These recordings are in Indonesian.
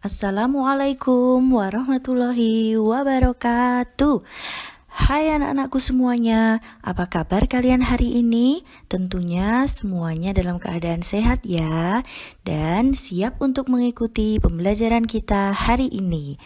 Assalamualaikum warahmatullahi wabarakatuh. Hai anak-anakku semuanya, apa kabar kalian hari ini? Tentunya semuanya dalam keadaan sehat ya, dan siap untuk mengikuti pembelajaran kita hari ini.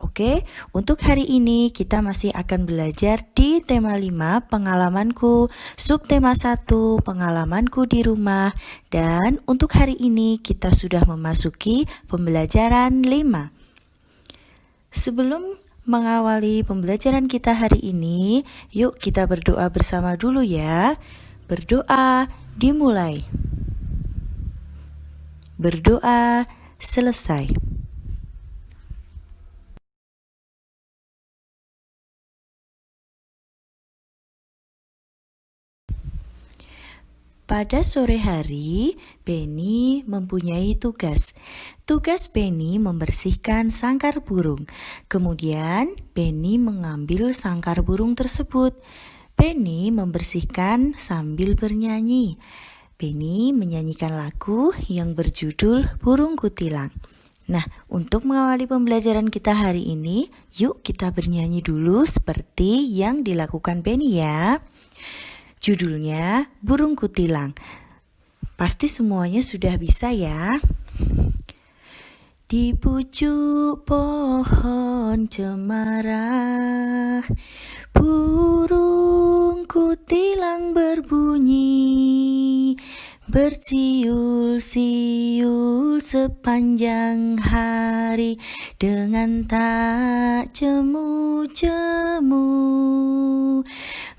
Oke, untuk hari ini kita masih akan belajar di tema 5, pengalamanku, subtema 1, pengalamanku di rumah, dan untuk hari ini kita sudah memasuki pembelajaran 5. Sebelum mengawali pembelajaran kita hari ini, yuk kita berdoa bersama dulu ya. Berdoa dimulai. Berdoa selesai. Pada sore hari, Benny mempunyai tugas. Tugas Benny membersihkan sangkar burung. Kemudian, Benny mengambil sangkar burung tersebut. Benny membersihkan sambil bernyanyi. Benny menyanyikan lagu yang berjudul Burung Kutilang. Nah, untuk mengawali pembelajaran kita hari ini, yuk kita bernyanyi dulu seperti yang dilakukan Benny ya. Judulnya Burung Kutilang. Pasti semuanya sudah bisa ya. Di pucuk pohon cemara, burung kutilang berbunyi, bersiul-siul sepanjang hari dengan tak jemu-jemu,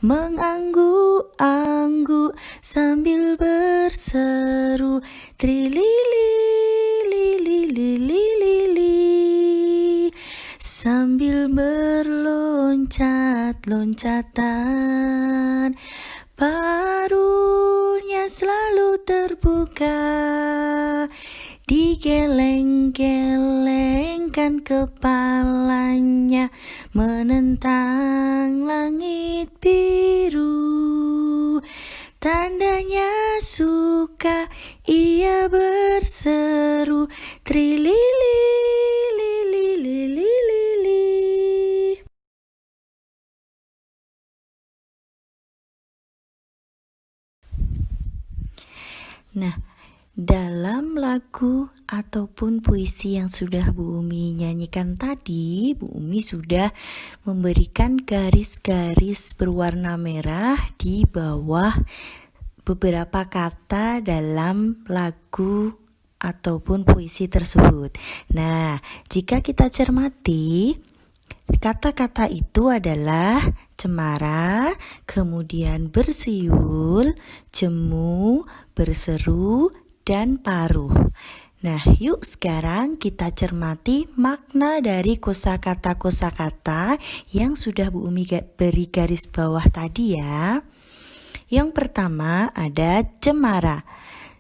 mengangguk-angguk sambil berseru, trilili-lili-lili, sambil berloncat-loncatan, paruhnya selalu terbuka, digeleng-gelengkan kepalanya menentang langit biru. Tandanya suka, ia berseru, trilili-lili-lili. Nah, dalam lagu ataupun puisi yang sudah Bu Umi nyanyikan tadi, Bu Umi sudah memberikan garis-garis berwarna merah di bawah beberapa kata dalam lagu ataupun puisi tersebut. Nah, jika kita cermati, kata-kata itu adalah cemara, kemudian bersiul, jemu, berseru, dan paruh. Nah, yuk sekarang kita cermati makna dari kosakata-kosakata yang sudah Bu Umi beri garis bawah tadi ya. Yang pertama ada cemara.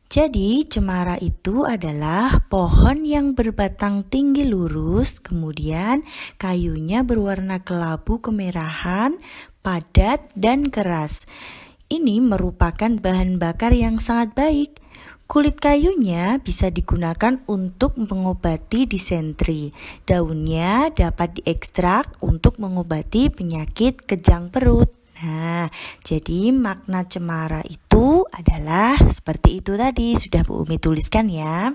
Jadi cemara itu adalah pohon yang berbatang tinggi lurus, kemudian kayunya berwarna kelabu kemerahan, padat dan keras. Ini merupakan bahan bakar yang sangat baik. Kulit kayunya bisa digunakan untuk mengobati disentri. Daunnya dapat diekstrak untuk mengobati penyakit kejang perut. Nah, jadi makna cemara itu adalah seperti itu tadi, sudah Bu Umi tuliskan ya.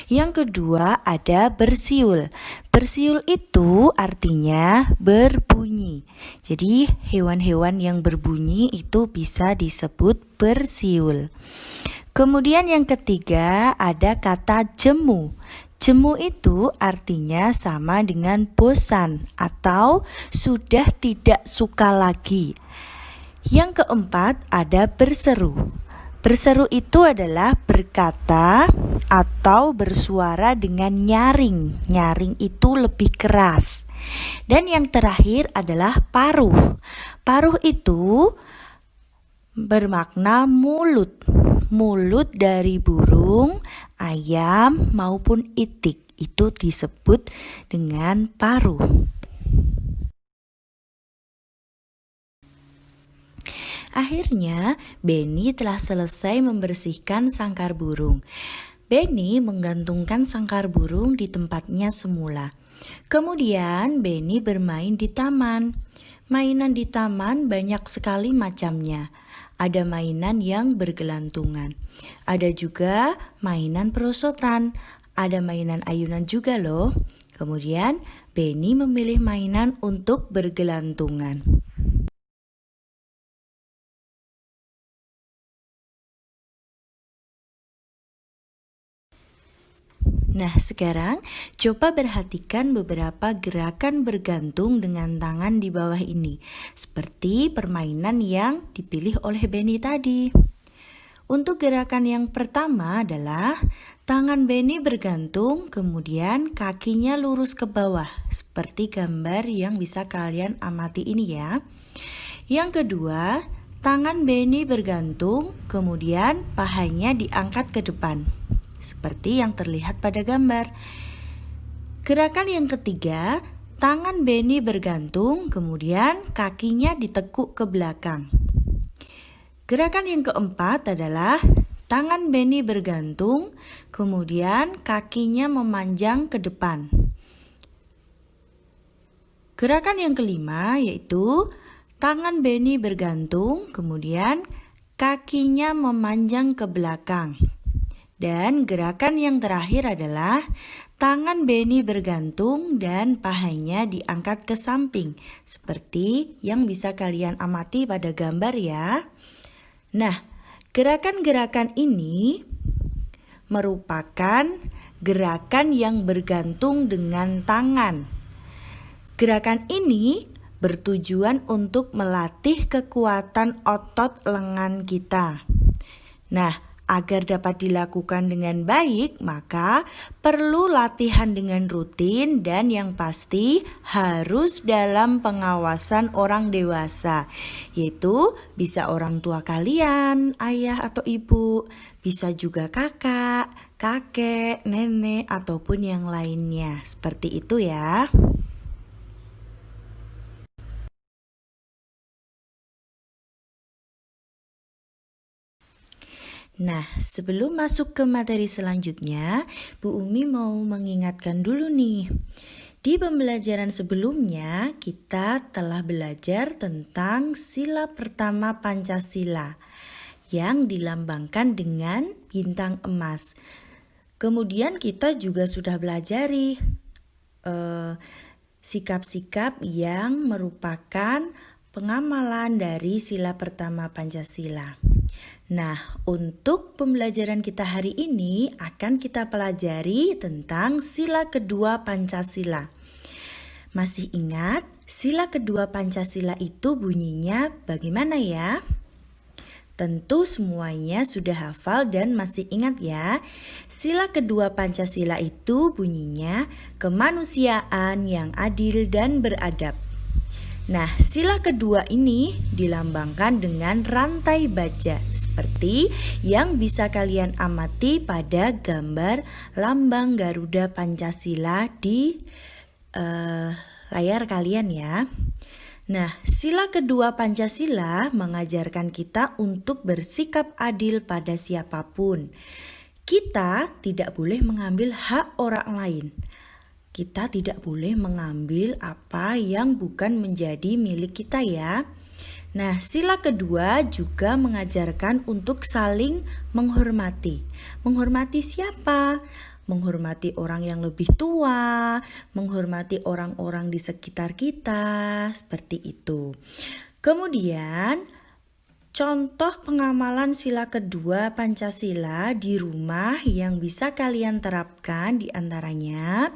Yang kedua ada bersiul. Bersiul itu artinya berbunyi. Jadi hewan-hewan yang berbunyi itu bisa disebut bersiul. Kemudian yang ketiga ada kata jemu. Jemu itu artinya sama dengan bosan atau sudah tidak suka lagi. Yang keempat ada berseru. Berseru itu adalah berkata atau bersuara dengan nyaring. Nyaring itu lebih keras. Dan yang terakhir adalah paruh. Paruh itu bermakna mulut. Mulut dari burung, ayam maupun itik itu disebut dengan paruh. Akhirnya, Benny telah selesai membersihkan sangkar burung. Benny menggantungkan sangkar burung di tempatnya semula. Kemudian Benny bermain di taman. Mainan di taman banyak sekali macamnya. Ada mainan yang bergelantungan. Ada juga mainan perosotan. Ada mainan ayunan juga loh. Kemudian Benny memilih mainan untuk bergelantungan. Nah, sekarang coba perhatikan beberapa gerakan bergantung dengan tangan di bawah ini, seperti permainan yang dipilih oleh Benny tadi. Untuk gerakan yang pertama adalah tangan Benny bergantung, kemudian kakinya lurus ke bawah, seperti gambar yang bisa kalian amati ini ya. Yang kedua, tangan Benny bergantung, kemudian pahanya diangkat ke depan, seperti yang terlihat pada gambar. Gerakan yang ketiga, tangan Benny bergantung, kemudian kakinya ditekuk ke belakang. Gerakan yang keempat adalah tangan Benny bergantung, kemudian kakinya memanjang ke depan. Gerakan yang kelima yaitu tangan Benny bergantung, kemudian kakinya memanjang ke belakang. Dan gerakan yang terakhir adalah tangan Benny bergantung dan pahanya diangkat ke samping, seperti yang bisa kalian amati pada gambar ya. Nah, gerakan-gerakan ini merupakan gerakan yang bergantung dengan tangan. Gerakan ini bertujuan untuk melatih kekuatan otot lengan kita. Nah, agar dapat dilakukan dengan baik, maka perlu latihan dengan rutin dan yang pasti harus dalam pengawasan orang dewasa, yaitu bisa orang tua kalian, ayah atau ibu, bisa juga kakak, kakek, nenek, ataupun yang lainnya. Seperti itu ya. Nah, sebelum masuk ke materi selanjutnya, Bu Umi mau mengingatkan dulu nih. Di pembelajaran sebelumnya, kita telah belajar tentang sila pertama Pancasila yang dilambangkan dengan bintang emas. Kemudian kita juga sudah belajari sikap-sikap yang merupakan pengamalan dari sila pertama Pancasila. Nah, untuk pembelajaran kita hari ini akan kita pelajari tentang sila kedua Pancasila. Masih ingat sila kedua Pancasila itu bunyinya bagaimana ya? Tentu semuanya sudah hafal dan masih ingat ya. Sila kedua Pancasila itu bunyinya kemanusiaan yang adil dan beradab. Nah, sila kedua ini dilambangkan dengan rantai baja seperti yang bisa kalian amati pada gambar lambang Garuda Pancasila di layar kalian ya. Nah, sila kedua Pancasila mengajarkan kita untuk bersikap adil pada siapapun. Kita tidak boleh mengambil hak orang lain. Kita tidak boleh mengambil apa yang bukan menjadi milik kita ya. Nah, sila kedua juga mengajarkan untuk saling menghormati. Menghormati siapa? Menghormati orang yang lebih tua, menghormati orang-orang di sekitar kita, seperti itu. Kemudian, contoh pengamalan sila kedua Pancasila di rumah yang bisa kalian terapkan diantaranya.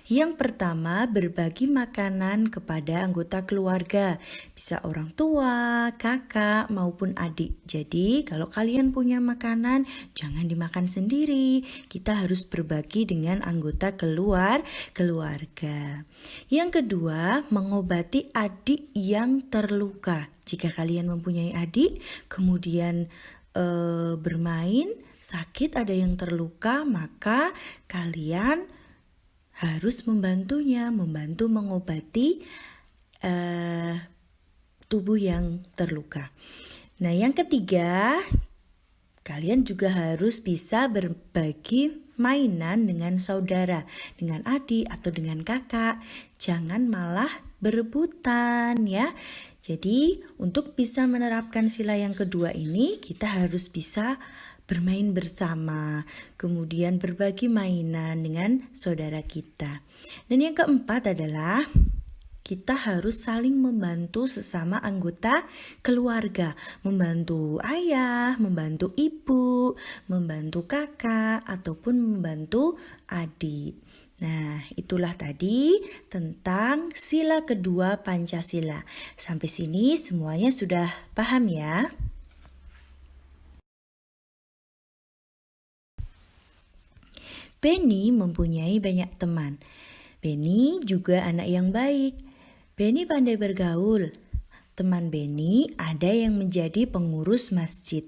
Yang pertama, berbagi makanan kepada anggota keluarga. Bisa orang tua, kakak, maupun adik. Jadi, kalau kalian punya makanan, jangan dimakan sendiri. Kita harus berbagi dengan anggota keluarga. Yang kedua, mengobati adik yang terluka. Jika kalian mempunyai adik, kemudian bermain, sakit, ada yang terluka, maka kalian harus membantunya, membantu mengobati tubuh yang terluka. Nah, yang ketiga, Kalian juga harus bisa berbagi mainan dengan saudara, dengan adik atau dengan kakak. Jangan malah berebutan ya. Jadi untuk bisa menerapkan sila yang kedua ini, kita harus bisa bermain bersama, kemudian berbagi mainan dengan saudara kita. Dan yang keempat adalah kita harus saling membantu sesama anggota keluarga, membantu ayah, membantu ibu, membantu kakak, ataupun membantu adik. Nah, itulah tadi tentang sila kedua Pancasila. Sampai sini semuanya sudah paham ya? Benny mempunyai banyak teman. Benny juga anak yang baik. Benny pandai bergaul. Teman Benny ada yang menjadi pengurus masjid.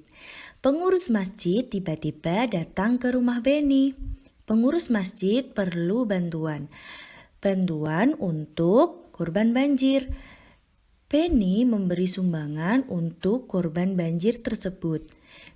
Pengurus masjid tiba-tiba datang ke rumah Benny. Pengurus masjid perlu bantuan. Bantuan untuk korban banjir. Benny memberi sumbangan untuk korban banjir tersebut.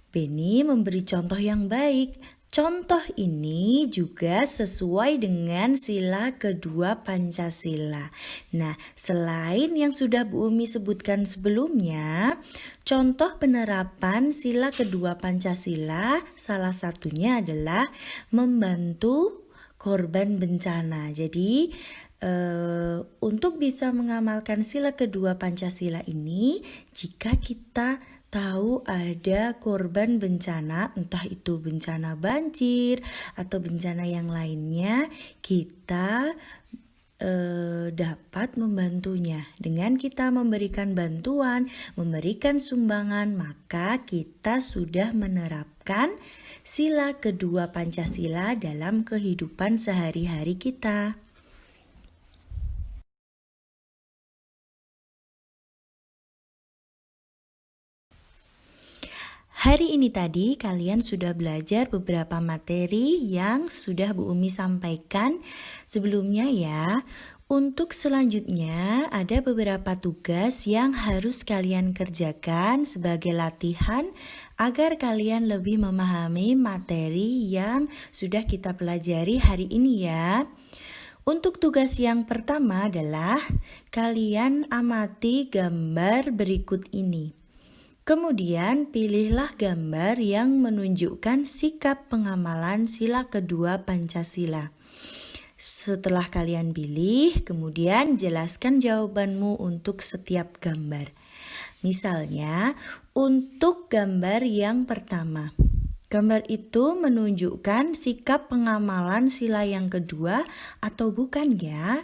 Benny memberi contoh yang baik. Contoh ini juga sesuai dengan sila kedua Pancasila. Nah, selain yang sudah Bu Umi sebutkan sebelumnya, contoh penerapan sila kedua Pancasila salah satunya adalah membantu korban bencana. Jadi, untuk bisa mengamalkan sila kedua Pancasila ini, jika kita tahu ada korban bencana, entah itu bencana banjir atau bencana yang lainnya, kita dapat membantunya. Dengan kita memberikan bantuan, memberikan sumbangan, maka kita sudah menerapkan sila kedua Pancasila dalam kehidupan sehari-hari kita. Hari ini tadi kalian sudah belajar beberapa materi yang sudah Bu Umi sampaikan sebelumnya ya. Untuk selanjutnya ada beberapa tugas yang harus kalian kerjakan sebagai latihan agar kalian lebih memahami materi yang sudah kita pelajari hari ini ya. Untuk tugas yang pertama adalah kalian amati gambar berikut ini. Kemudian pilihlah gambar yang menunjukkan sikap pengamalan sila kedua Pancasila. Setelah kalian pilih, kemudian jelaskan jawabanmu untuk setiap gambar. Misalnya, untuk gambar yang pertama, gambar itu menunjukkan sikap pengamalan sila yang kedua atau bukan ya?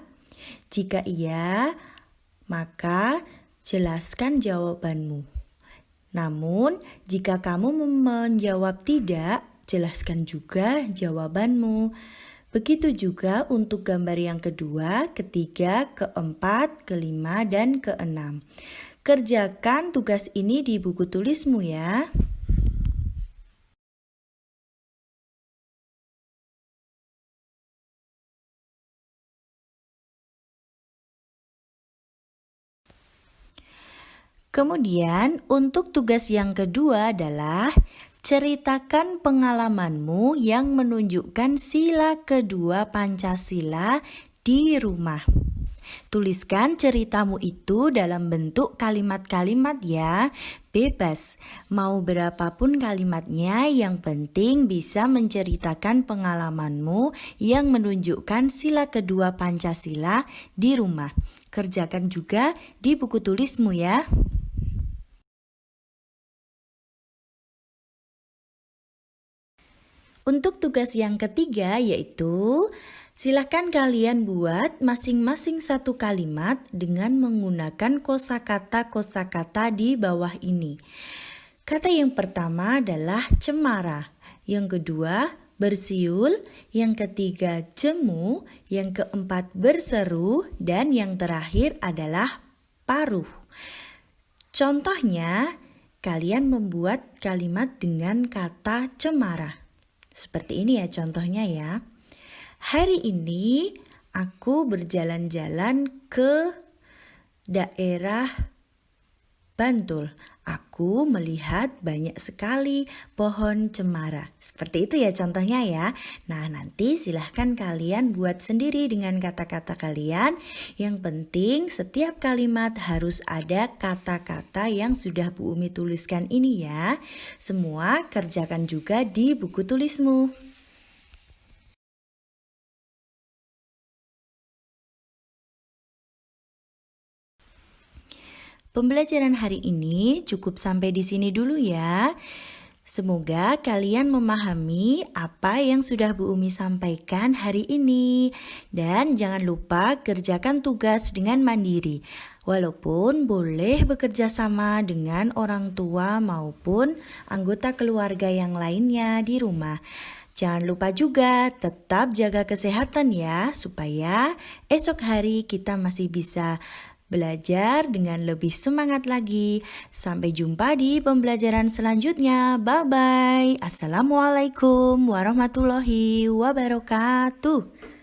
Jika iya, maka jelaskan jawabanmu. Namun, jika kamu menjawab tidak, jelaskan juga jawabanmu. Begitu juga untuk gambar yang kedua, ketiga, keempat, kelima, dan keenam. Kerjakan tugas ini di buku tulismu ya. Kemudian untuk tugas yang kedua adalah ceritakan pengalamanmu yang menunjukkan sila kedua Pancasila di rumah. Tuliskan ceritamu itu dalam bentuk kalimat-kalimat ya, bebas. Mau berapapun kalimatnya, yang penting bisa menceritakan pengalamanmu yang menunjukkan sila kedua Pancasila di rumah. Kerjakan juga di buku tulismu ya. Untuk tugas yang ketiga yaitu silakan kalian buat masing-masing satu kalimat dengan menggunakan kosakata di bawah ini. Kata yang pertama adalah cemara, yang kedua bersiul, yang ketiga jemu, yang keempat berseru, dan yang terakhir adalah paruh. Contohnya, kalian membuat kalimat dengan kata cemara. Seperti ini ya contohnya ya. Hari ini aku berjalan-jalan ke daerah Bantul, aku melihat banyak sekali pohon cemara. Seperti itu ya contohnya ya. Nah, nanti silahkan kalian buat sendiri dengan kata-kata kalian. Yang penting setiap kalimat harus ada kata-kata yang sudah Bu Umi tuliskan ini ya. Semua kerjakan juga di buku tulismu. Pembelajaran hari ini cukup sampai di sini dulu ya. Semoga kalian memahami apa yang sudah Bu Umi sampaikan hari ini. Dan jangan lupa kerjakan tugas dengan mandiri. Walaupun boleh bekerja sama dengan orang tua maupun anggota keluarga yang lainnya di rumah. Jangan lupa juga tetap jaga kesehatan ya, supaya esok hari kita masih bisa belajar dengan lebih semangat lagi. Sampai jumpa di pembelajaran selanjutnya. Bye-bye. Assalamualaikum warahmatullahi wabarakatuh.